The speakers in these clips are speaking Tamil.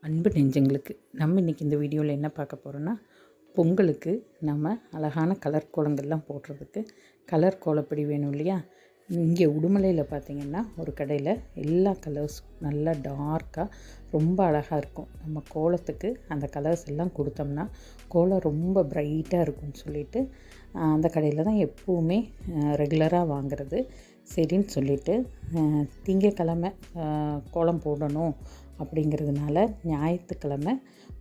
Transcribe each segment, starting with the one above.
அன்பு நெஞ்சங்களுக்கு நம்ம இன்றைக்கி இந்த வீடியோவில் என்ன பார்க்க போகிறோன்னா, பொங்கலுக்கு நம்ம அழகான கலர் கோலங்கள்லாம் போடுறதுக்கு கலர் கோலப்பொடி வேணும் இல்லையா. இங்கே உடுமலையில் பார்த்திங்கன்னா ஒரு கடையில் எல்லா கலர்ஸும் நல்லா டார்க்காக ரொம்ப அழகாக இருக்கும். நம்ம கோலத்துக்கு அந்த கலர்ஸ் எல்லாம் கொடுத்தோம்னா கோலம் ரொம்ப ப்ரைட்டாக இருக்கும்னு சொல்லிட்டு அந்த கடையில் தான் எப்போவுமே ரெகுலராக வாங்குறது. சரின்னு சொல்லிவிட்டு திங்கக்கிழமை கோலம் போடணும் அப்படிங்கிறதுனால ஞாயிற்றுக்கிழமை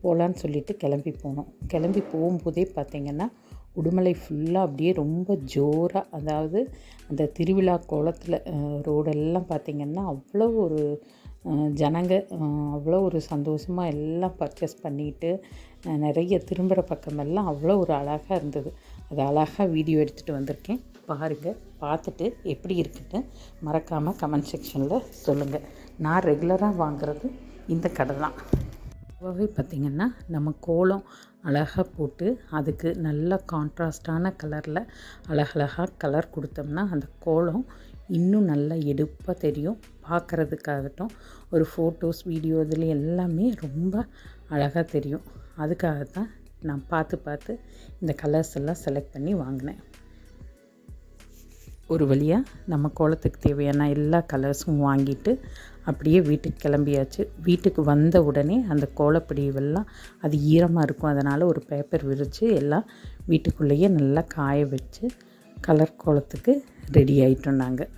போகலான்னு சொல்லிட்டு கிளம்பி போனோம். கிளம்பி போகும்போதே பார்த்திங்கன்னா உடுமலை ஃபுல்லாக அப்படியே ரொம்ப ஜோராக, அதாவது அந்த திருவிழா கோலத்தில் ரோடெல்லாம் பார்த்திங்கன்னா அவ்வளோ ஒரு ஜனங்க, அவ்வளோ ஒரு சந்தோஷமாக எல்லாம் பர்ச்சேஸ் பண்ணிட்டு நிறைய திரும்புகிற பக்கமெல்லாம் அவ்வளோ ஒரு அழகாக இருந்தது. அது அழகாக வீடியோ எடுத்துகிட்டு வந்திருக்கேன். பாருங்கள், பார்த்துட்டு எப்படி இருக்குன்னு மறக்காமல் கமெண்ட் செக்ஷனில் சொல்லுங்கள். நான் ரெகுலராக வாங்குறது இந்த கடை தான். பொதுவாகவே பார்த்திங்கன்னா நம்ம கோலம் அழகாக போட்டு அதுக்கு நல்ல கான்ட்ராஸ்டான கலரில் அழகழகாக கலர் கொடுத்தோம்னா அந்த கோலம் இன்னும் நல்லா எடுப்பாக தெரியும். பார்க்குறதுக்காகட்டும், ஒரு ஃபோட்டோஸ் வீடியோ இதில் எல்லாமே ரொம்ப அழகாக தெரியும். அதுக்காகத்தான் நான் பார்த்து இந்த கலர்ஸ் எல்லாம் செலக்ட் பண்ணி வாங்கினேன். ஒரு வழியாக நம்ம கோலத்துக்கு தேவையான எல்லா கலர்ஸும் வாங்கிட்டு அப்படியே வீட்டுக்கு கிளம்பியாச்சு. வீட்டுக்கு வந்த உடனே அந்த கோலப்பொடிவெல்லாம் அது ஈரமாக இருக்கும், அதனால் ஒரு பேப்பர் விரித்து எல்லாம் வீட்டுக்குள்ளேயே நல்லா காய வச்சு கலர் கோலத்துக்கு ரெடி ஆகிட்டோம் நாங்கள்.